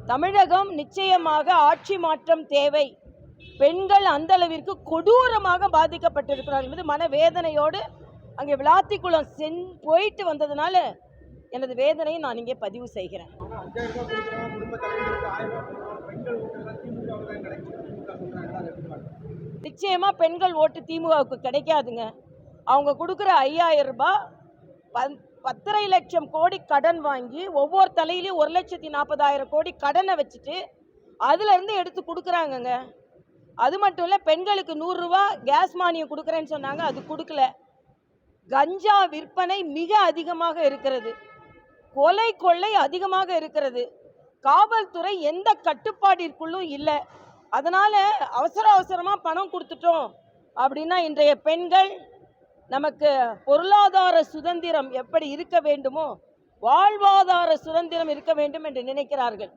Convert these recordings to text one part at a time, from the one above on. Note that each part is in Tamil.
தமிழகம் நிச்சயமாக ஆட்சி மாற்றம் தேவை. பெண்கள் அந்த அளவிற்கு கொடூரமாக பாதிக்கப்பட்டிருக்கிறார் என்பது மனவேதனையோடு அங்கே விளாத்திக்குளம் போயிட்டு வந்ததுனால எனது வேதனையை நான் இங்கே பதிவு செய்கிறேன். நிச்சயமா பெண்கள் ஓட்டு திமுகவுக்கு கிடைக்காதுங்க. அவங்க கொடுக்குற 5000 ரூபாய் 10.5 லட்சம் கோடி கடன் வாங்கி ஒவ்வொரு தலையிலையும் 1,40,000 கோடி கடனை வச்சுட்டு அதுல இருந்து எடுத்து கொடுக்குறாங்கங்க. அது மட்டும் இல்லை, பெண்களுக்கு 100 ரூபாய் கேஸ் மானியம் கொடுக்குறேன்னு சொன்னாங்க, அது கொடுக்கல. கஞ்சா விற்பனை மிக அதிகமாக இருக்கிறது, கொலை கொள்ளை அதிகமாக இருக்கிறது, காவல்துறை எந்த கட்டுப்பாட்டிற்குள்ளும் இல்லை. அதனால அவசரமாக பணம் கொடுத்துட்டோம் அப்படின்னா இன்றைய பெண்கள் நமக்கு பொருளாதார சுதந்திரம் எப்படி இருக்க வேண்டுமோ வாழ்வாதார சுதந்திரம் இருக்க வேண்டும் என்று நினைக்கிறார்கள்.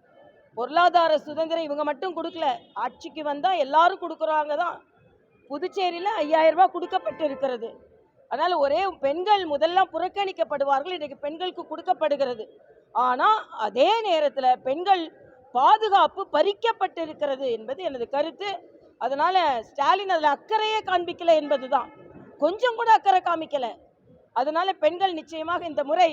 பொருளாதார சுதந்திரம் இவங்க மட்டும் கொடுக்கல, ஆட்சிக்கு வந்தால் எல்லாரும் கொடுக்குறாங்க தான். புதுச்சேரியில் 5000 ரூபாய் கொடுக்கப்பட்டு இருக்கிறது. அதனால் ஒரே பெண்கள் முதல்ல புறக்கணிக்கப்படுவார்கள், இன்றைக்கு பெண்களுக்கு கொடுக்கப்படுகிறது. ஆனால் அதே நேரத்தில் பெண்கள் பாதுகாப்பு பறிக்கப்பட்டு இருக்கிறது என்பது எனது கருத்து. அதனால் ஸ்டாலின் அதில் அக்கறையே காண்பிக்கல என்பது தான், கொஞ்சம் கூட அக்கறை காமிக்கல. அதனால பெண்கள் நிச்சயமாக இந்த முறை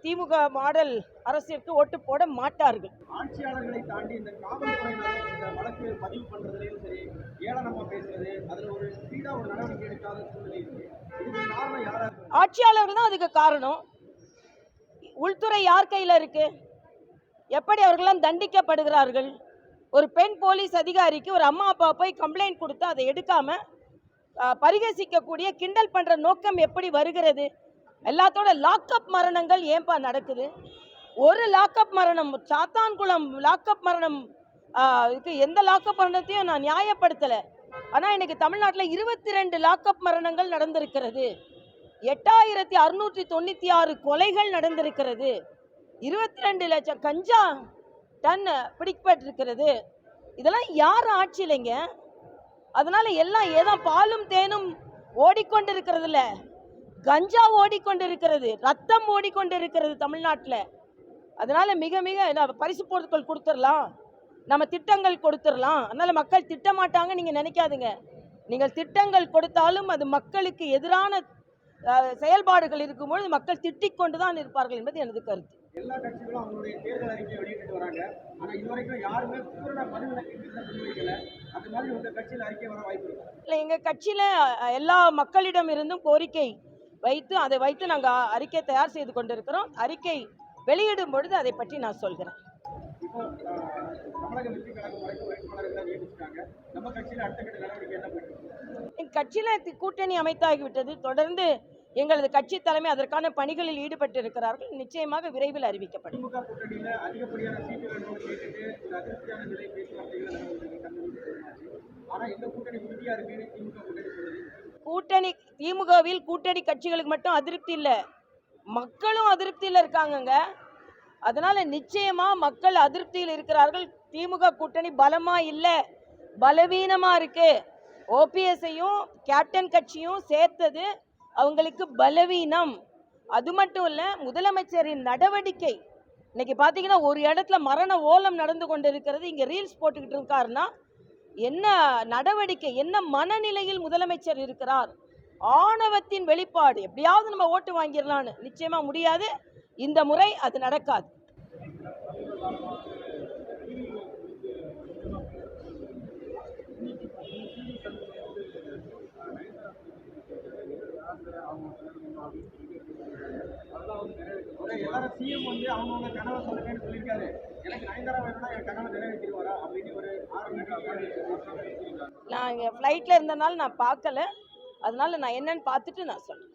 திமுக மாடல் அரசிற்கு ஓட்டு போட மாட்டார்கள். ஆட்சியாளர்களை தாண்டி இந்த காவல்துறையினர் இந்த வழக்கு பதிவு பண்றதுலயும் சரி, ஏளனமா பேசுறது, அதுல ஒரு ஸ்பீடா ஒரு நடவடிக்கை எடுக்காத சூழ்நிலை இருக்கு. இதுக்கு காரணம் யாரா? ஆட்சியாளர்கள் தான் அதுக்கு காரணம். உள்துறை யார் கையில இருக்கு? எப்படி அவர்களெல்லாம் தண்டிக்கப்படுகிறார்கள்? ஒரு பெண் போலீஸ் அதிகாரிக்கு ஒரு அம்மா அப்பா போய் கம்ப்ளைண்ட் கொடுத்து அதை எடுக்காம பரிகசிக்கக்கூடிய கிண்டல் பண்ற நோக்கம் எப்படி வருகிறது? எல்லாத்தோட லாக்அப் மரணங்கள் ஏன்பா நடக்குது? ஒரு லாக்அப் மரணம், சாத்தான்குளம் லாக்அப் மரணம், எந்த லாக்அப் மரணத்தையும் நான் நியாயப்படுத்தலை. ஆனால் இன்னைக்கு தமிழ்நாட்டில் 22 லாக்அப் மரணங்கள் நடந்திருக்கிறது, 8696 கொலைகள் நடந்திருக்கிறது, 22 லட்சம் கஞ்சா டன் பிடிக்கப்பட்டிருக்கிறது. இதெல்லாம் யார் ஆட்சி இல்லைங்க. அதனால எல்லாம் ஏதோ பாலும் தேனும் ஓடிக்கொண்டிருக்கிறதுல கஞ்சா ஓடிக்கொண்டிருக்கிறது, ரத்தம் ஓடிக்கொண்டிருக்கிறது தமிழ்நாட்டில். அதனால மிக மிக பரிசு பொருட்கள் கொடுத்துடலாம், நம்ம திட்டங்கள் கொடுத்துடலாம், அதனால மக்கள் திட்ட மாட்டாங்க நீங்க நினைக்காதுங்க. நீங்கள் திட்டங்கள் கொடுத்தாலும் அது மக்களுக்கு எதிரான செயல்பாடுகள் இருக்கும்போது மக்கள் திட்டிக் கொண்டுதான் இருப்பார்கள் என்பது எனது கருத்து. எல்லா கட்சிகளும் அவங்களுடைய தேர்தல் அறிக்கையை வெளியிட்டு வராங்க, ஆனா இதுவரைக்கும் யாருமே பூரண மறுவிலக்கு முன்வைக்கல. அந்த மாதிரி உங்க கட்சியில் அறிக்கை வர வாய்ப்பு இருக்கு? இல்லை, எங்க கட்சியில எல்லா மக்களிடம் இருந்தும் கோரிக்கை வைத்து அதை வைத்து நாங்கள் அறிக்கை தயார் செய்து கொண்டிருக்கிறோம். அறிக்கை வெளியிடும் பொழுது அதை பற்றி நான் சொல்கிறேன். என் கட்சியில் கூட்டணி அமைத்தாகிவிட்டது. தொடர்ந்து எங்களது கட்சி தலைமை அதற்கான பணிகளில் ஈடுபட்டு இருக்கிறார்கள். நிச்சயமாக விரைவில் அறிவிக்கப்படும். கூட்டணி திமுகவில் கூட்டணி கட்சிகளுக்கு மட்டும் அதிருப்தி இல்லை, மக்களும் அதிருப்தியில் இருக்காங்கங்க. அதனால நிச்சயமா மக்கள் அதிருப்தியில் இருக்கிறார்கள். திமுக கூட்டணி பலமா இல்லை, பலவீனமா இருக்கு. ஓபிஎஸ்ஐயும் கேப்டன் கட்சியும் சேர்த்தது அவங்களுக்கு பலவீனம். அது மட்டும் இல்ல, முதலமைச்சரின் நடவடிக்கை இன்னைக்கு பாத்தீங்கன்னா ஒரு இடத்துல மரண ஓலம் நடந்து கொண்டு இருக்கிறது. இங்க ரீல்ஸ் போட்டுக்கிட்டு இருக்காருன்னா என்ன நடவடிக்கை, என்ன மனநிலையில் முதலமைச்சர் இருக்கிறார்? ஆணவத்தின் வெளிப்பாடு. எப்படியாவது நம்ம ஓட்டு வாங்கிடலான்னு. நிச்சயமா முடியாது, இந்த முறை அது நடக்காது. நான் இங்கே ஃப்ளைட்டில் இருந்தனால நான் பார்க்கல, அதனால நான் என்னன்னு பார்த்துட்டு நான் சொல்றேன்.